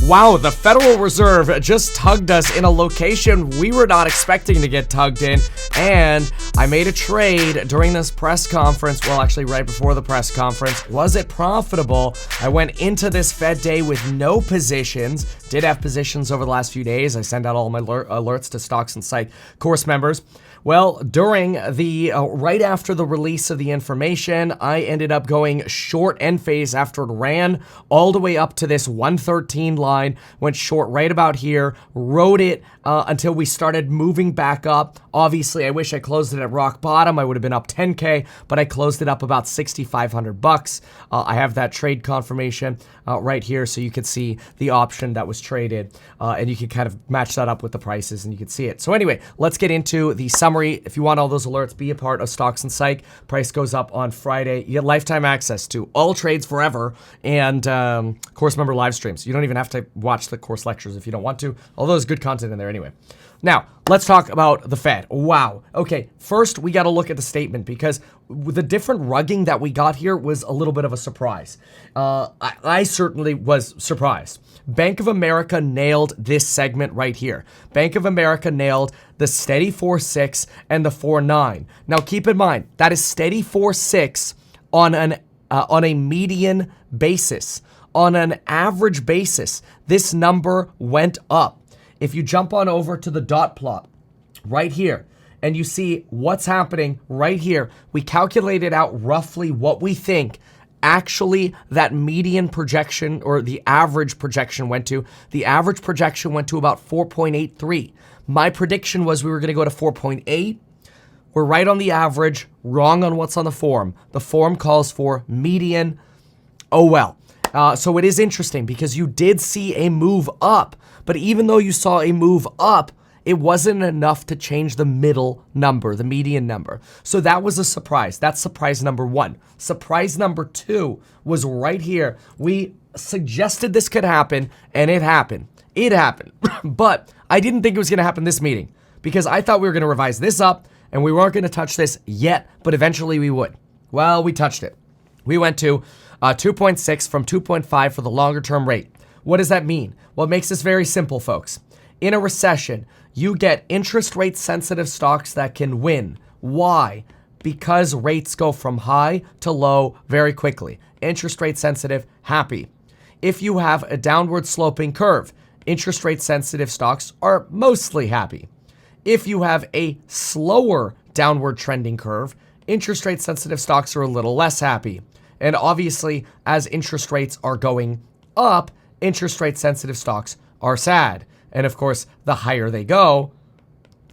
Wow, the Federal Reserve just tugged us in a location we were not expecting to get tugged in, and I made a trade during this press conference, well, actually right before the press conference. Was it profitable? I went into this Fed day with no positions, did have positions over the last few days. I send out all my alerts to Stocks Insight course members. Well, during the, right after the release of the information, I ended up going short end phase after it ran all the way up to this 113 line, went short right about here, rode it until we started moving back up. Obviously, I wish I closed it at rock bottom. I would have been up 10K, but I closed it up about $6,500. I have that trade confirmation right here, so you can see the option that was traded, and you can kind of match that up with the prices, and you can see it. So anyway, let's get into the summary. If you want all those alerts, be a part of Stocks and Psych. Price goes up on Friday. You get lifetime access to all trades forever and course member live streams. You don't even have to watch the course lectures if you don't want to, although there's good content in there anyway. Now, let's talk about the Fed. Wow. Okay, first we got to look at the statement because the different rugging that we got here was a little bit of a surprise. I certainly was surprised. Bank of America nailed this segment right here. Bank of America nailed the steady 4.6 and the 4.9. Now, keep in mind, that is steady 4.6 on a median basis. On an average basis, this number went up. If you jump on over to the dot plot right here and you see what's happening right here, we calculated out roughly what we think actually that median projection or the average projection went to. The average projection went to about 4.83. My prediction was we were going to go to 4.8. We're right on the average, wrong on what's on the form. The form calls for median. Oh well. So it is interesting because you did see a move up, but even though you saw a move up, it wasn't enough to change the middle number, the median number. So that was a surprise. That's surprise number one. Surprise number two was right here. We suggested this could happen, and it happened. It happened. But I didn't think it was going to happen this meeting because I thought we were going to revise this up, and we weren't going to touch this yet, but eventually we would. Well, we touched it. We went to 2.6 from 2.5 for the longer term rate. What does that mean? Well, it makes this very simple, folks. In a recession, you get interest rate sensitive stocks that can win. Why? Because rates go from high to low very quickly. Interest rate sensitive, happy. If you have a downward sloping curve, interest rate sensitive stocks are mostly happy. If you have a slower downward trending curve, interest rate sensitive stocks are a little less happy. And obviously, as interest rates are going up, interest rate sensitive stocks are sad. And of course, the higher they go,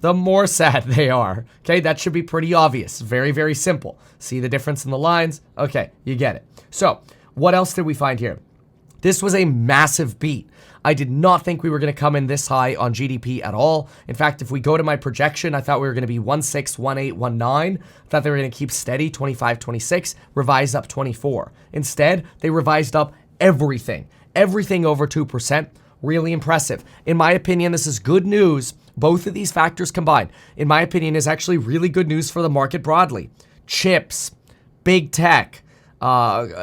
the more sad they are. Okay, that should be pretty obvious. Very, very simple. See the difference in the lines? Okay, you get it. So, what else did we find here? This was a massive beat. I did not think we were going to come in this high on GDP at all. In fact, if we go to my projection, I thought we were going to be 1.6, 1.8, 1.9. I thought they were going to keep steady, 25, 26, revise up 24. Instead, they revised up everything over 2%. Really impressive. In my opinion, this is good news. Both of these factors combined, in my opinion, is actually really good news for the market broadly. Chips, big tech,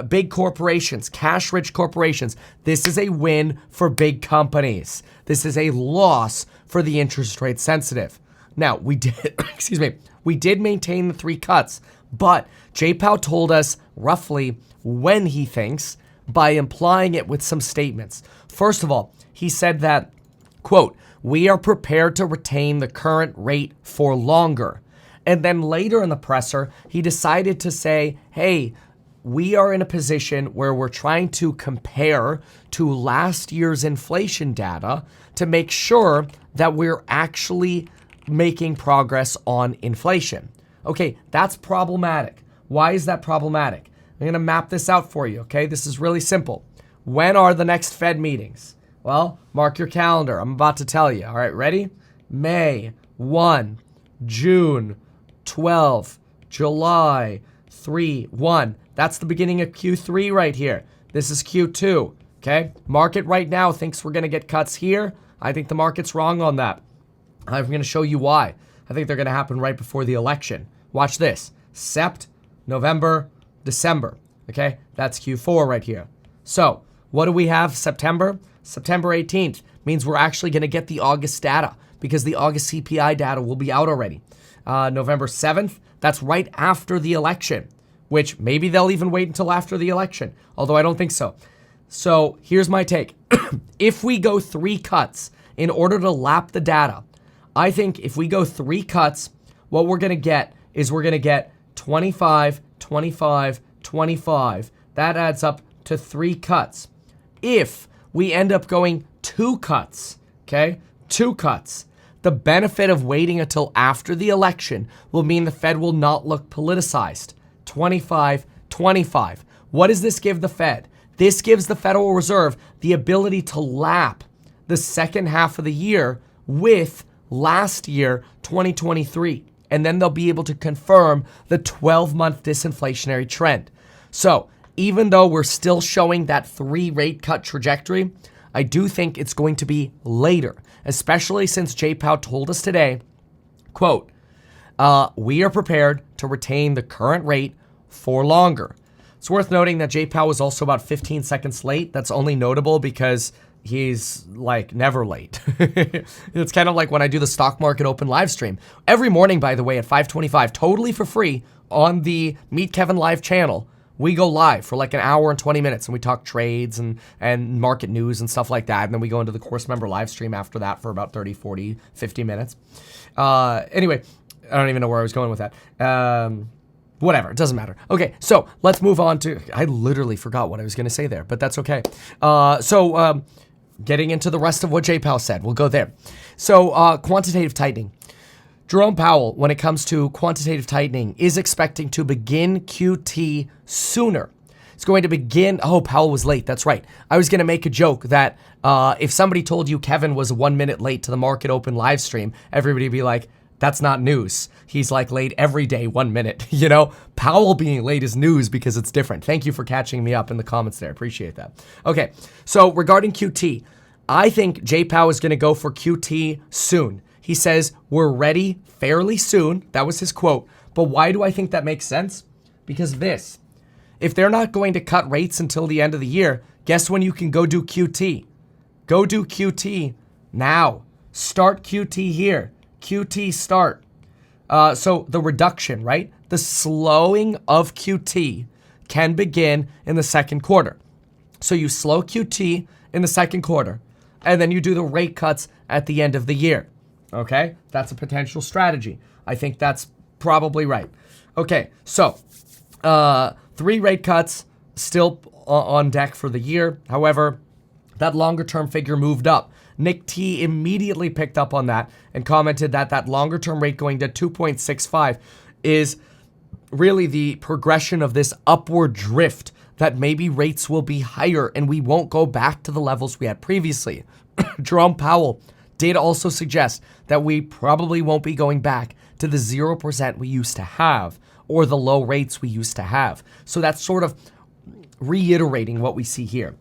big corporations, cash-rich corporations. This is a win for big companies. This is a loss for the interest rate sensitive. Now, we did, we did maintain the 3 cuts, but Jay Powell told us roughly when he thinks by implying it with some statements. First of all, he said that, quote, "We are prepared to retain the current rate for longer." And then later in the presser, he decided to say, hey, we are in a position where we're trying to compare to last year's inflation data to make sure that we're actually making progress on inflation. Okay, that's problematic. Why is that problematic? I'm going to map this out for you, okay? This is really simple. When are the next Fed meetings? Well, mark your calendar. I'm about to tell you. All right, ready? May 1, June 12, July 3, 1. That's the beginning of Q3 right here. This is Q2, okay? Market right now thinks we're going to get cuts here. I think the market's wrong on that. I'm going to show you why. I think they're going to happen right before the election. Watch this. Sept, November, December, okay? That's Q4 right here. So what do we have September? September 18th means we're actually going to get the August data because the August CPI data will be out already. November 7th, that's right after the election, which maybe they'll even wait until after the election, although I don't think so. So here's my take. If we go 3 cuts in order to lap the data, I think if we go 3 cuts, what we're going to get is we're going to get 25, 25, 25. That adds up to 3 cuts. If we end up going 2 cuts, okay, 2 cuts, the benefit of waiting until after the election will mean the Fed will not look politicized. 25, 25. What does this give the Fed? This gives the Federal Reserve the ability to lap the second half of the year with last year, 2023. And then they'll be able to confirm the 12-month disinflationary trend. So even though we're still showing that 3 rate cut trajectory, I do think it's going to be later, especially since Jay Powell told us today, quote, we are prepared to retain the current rate for longer. It's worth noting that Jay Powell was also about 15 seconds late. That's only notable because he's like never late. It's kind of like when I do the stock market open live stream. Every morning, by the way, at 5:25, totally for free on the Meet Kevin Live channel, we go live for like an hour and 20 minutes and we talk trades and market news and stuff like that. And then we go into the course member live stream after that for about 30, 40, 50 minutes. Anyway, I don't even know where I was going with that. Whatever, it doesn't matter. Okay, so let's move on to, I literally forgot what I was going to say there, but that's okay. Getting into the rest of what Jay Powell said, we'll go there. So quantitative tightening. Jerome Powell, when it comes to quantitative tightening, is expecting to begin QT sooner. It's going to begin, Powell was late, that's right. I was going to make a joke that if somebody told you Kevin was 1 minute late to the market open live stream, everybody would be like, that's not news. He's like late every day, 1 minute. You know, Powell being late is news because it's different. Thank you for catching me up in the comments there. Appreciate that. Okay, so regarding QT, I think Jay Powell is going to go for QT soon. He says, we're ready fairly soon. That was his quote. But why do I think that makes sense? Because if they're not going to cut rates until the end of the year, guess when you can go do QT? Go do QT now. Start QT here. QT start. So the reduction, right? The slowing of QT can begin in the second quarter. So you slow QT in the second quarter, and then you do the rate cuts at the end of the year. Okay? That's a potential strategy. I think that's probably right. Okay, so 3 rate cuts still on deck for the year. However, that longer term figure moved up. Nick T immediately picked up on that and commented that that longer term rate going to 2.65 is really the progression of this upward drift, that maybe rates will be higher and we won't go back to the levels we had previously. Jerome Powell did also suggest that we probably won't be going back to the 0% we used to have or the low rates we used to have. So that's sort of reiterating what we see here.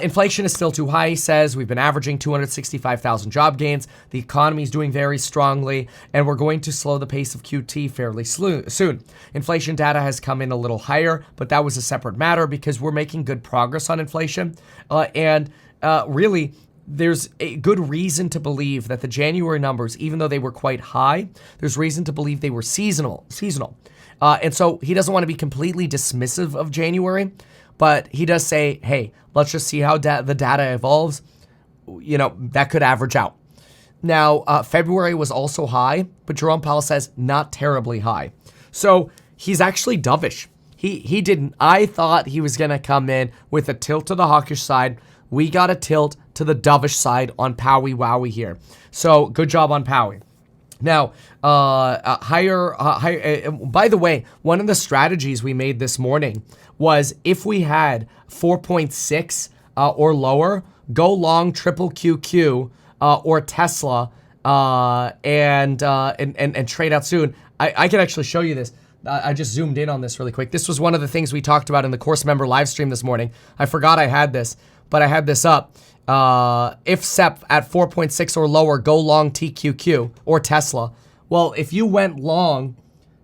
Inflation is still too high, he says. We've been averaging 265,000 job gains. The economy is doing very strongly, and we're going to slow the pace of QT fairly soon. Inflation data has come in a little higher, but that was a separate matter because we're making good progress on inflation. Really, there's a good reason to believe that the January numbers, even though they were quite high, there's reason to believe they were seasonal. And so he doesn't want to be completely dismissive of January, but he does say, hey, let's just see how the data evolves. You know, that could average out. Now, February was also high, but Jerome Powell says not terribly high. So he's actually dovish. He didn't. I thought he was going to come in with a tilt to the hawkish side. We got a tilt to the dovish side on Powie Wowie here. So good job on Powie. Now, higher. By the way, one of the strategies we made this morning was if we had 4.6 or lower, go long triple QQ or Tesla and trade out soon. I can actually show you this. I just zoomed in on this really quick. This was one of the things we talked about in the course member live stream this morning. I forgot I had this, but I had this up. If SEP at 4.6 or lower, go long TQQ or Tesla. Well, if you went long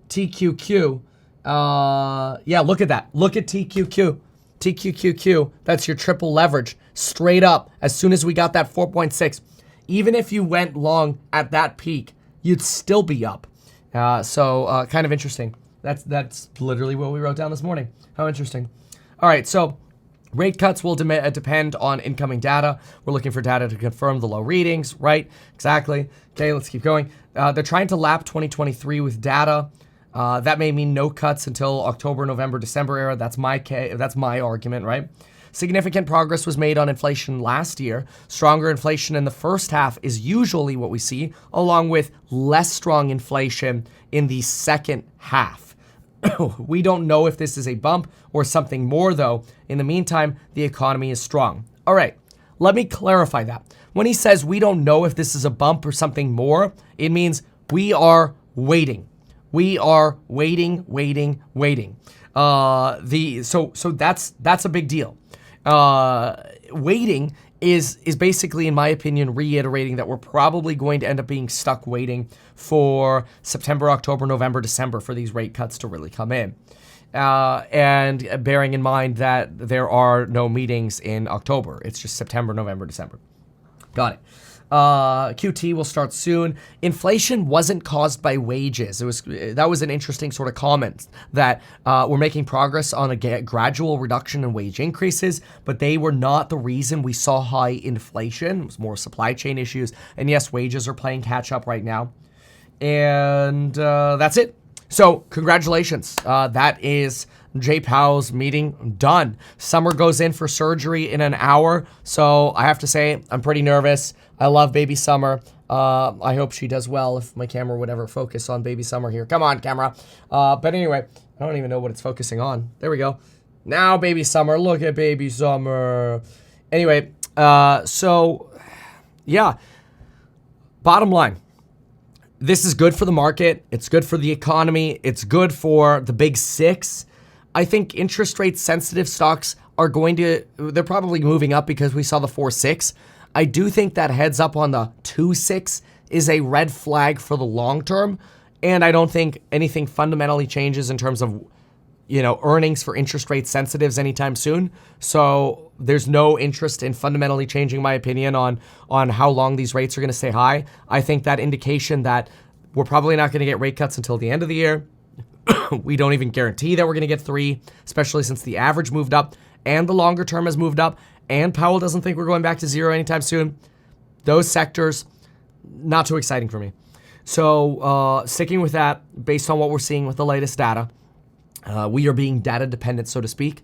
TQQ, yeah, look at that. Look at TQQ. TQQQ, that's your triple leverage. straight up as soon as we got that 4.6. Even if you went long at that peak, you'd still be up. So kind of interesting. That's literally what we wrote down this morning. How interesting. All right, so rate cuts will depend on incoming data. We're looking for data to confirm the low readings, right? Exactly. Okay, let's keep going. They're trying to lap 2023 with data. That may mean no cuts until October, November, December era. That's my argument, right? Significant progress was made on inflation last year. Stronger inflation in the first half is usually what we see, along with less strong inflation in the second half. We don't know if this is a bump or something more, though. In the meantime, the economy is strong. All right, let me clarify that. When he says we don't know if this is a bump or something more, it means we are waiting. We are waiting. So that's a big deal. Waiting is basically, in my opinion, reiterating that we're probably going to end up being stuck waiting for September, October, November, December for these rate cuts to really come in. And bearing in mind that there are no meetings in October. It's just September, November, December. Got it. QT will start soon. Inflation wasn't caused by wages. That was an interesting sort of comment that we're making progress on a gradual reduction in wage increases, but they were not the reason we saw high inflation. It was more supply chain issues. And yes, wages are playing catch up right now. And that's it. So congratulations. That is Jay Powell's meeting done. Summer goes in for surgery in an hour. So I have to say, I'm pretty nervous. I love baby Summer. I hope she does well if my camera would ever focus on baby Summer here. Come on, camera. But anyway, I don't even know what it's focusing on. There we go. Now baby Summer. Look at baby Summer. Anyway, so yeah. Bottom line. This is good for the market. It's good for the economy. It's good for the big six. I think interest rate sensitive stocks are they're probably moving up because we saw the 4.6. I do think that heads up on the 2.6 is a red flag for the long term. And I don't think anything fundamentally changes in terms of, earnings for interest rate sensitives anytime soon. So there's no interest in fundamentally changing my opinion on how long these rates are going to stay high. I think that indication that we're probably not going to get rate cuts until the end of the year. We don't even guarantee that we're going to get 3, especially since the average moved up and the longer term has moved up, and Powell doesn't think we're going back to 0 anytime soon. Those sectors, not too exciting for me. So sticking with that, based on what we're seeing with the latest data, we are being data dependent, so to speak.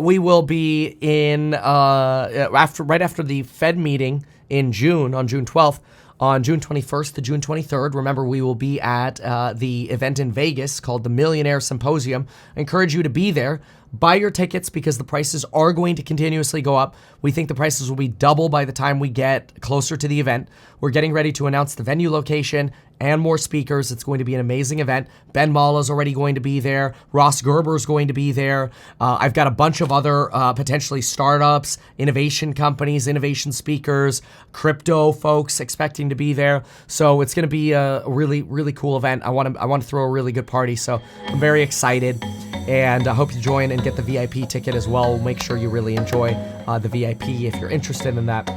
We will be in right after the Fed meeting in June, on June 12th. On June 21st to June 23rd, remember, we will be at the event in Vegas called the Millionaire Symposium. I encourage you to be there. Buy your tickets because the prices are going to continuously go up. We think the prices will be double by the time we get closer to the event. We're getting ready to announce the venue location and more speakers. It's going to be an amazing event. Ben Mala's already going to be there. Ross Gerber's going to be there. I've got a bunch of other potentially startups, innovation companies, innovation speakers, crypto folks expecting to be there. So it's going to be a really, really cool event. I want to throw a really good party. So I'm very excited, and I hope you join and get the VIP ticket as well. Make sure you really enjoy the VIP if you're interested in that.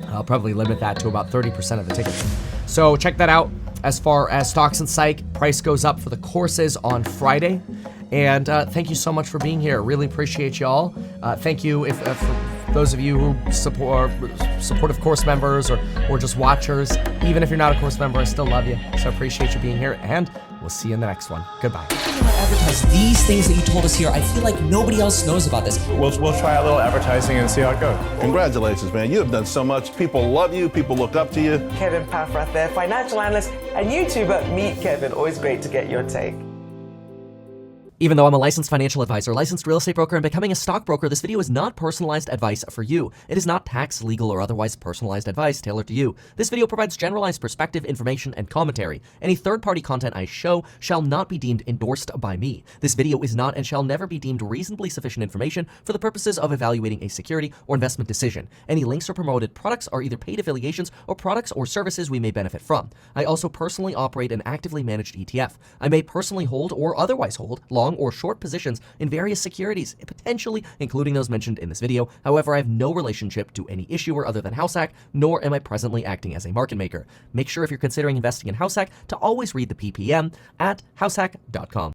I'll probably limit that to about 30% of the tickets. So check that out. As far as Stocks and Psych, price goes up for the courses on Friday. And thank you so much for being here. Really appreciate y'all. Thank you for those of you who supportive course members or just watchers. Even if you're not a course member, I still love you. So I appreciate you being here, and we'll see you in the next one. Goodbye. Advertise these things that you told us here. I feel like nobody else knows about this. We'll try a little advertising and see how it goes. Congratulations, man. You have done so much. People love you. People look up to you. Kevin Paffrath there, financial analyst and YouTuber. Meet Kevin. Always great to get your take. Even though I'm a licensed financial advisor, licensed real estate broker, and becoming a stockbroker, this video is not personalized advice for you. It is not tax, legal, or otherwise personalized advice tailored to you. This video provides generalized perspective, information, and commentary. Any third-party content I show shall not be deemed endorsed by me. This video is not and shall never be deemed reasonably sufficient information for the purposes of evaluating a security or investment decision. Any links or promoted products are either paid affiliations or products or services we may benefit from. I also personally operate an actively managed ETF. I may personally hold or otherwise hold long long or short positions in various securities, potentially including those mentioned in this video. However, I have no relationship to any issuer other than househack, nor am I presently acting as a market maker. Make sure if you're considering investing in househack to always read the PPM at househack.com.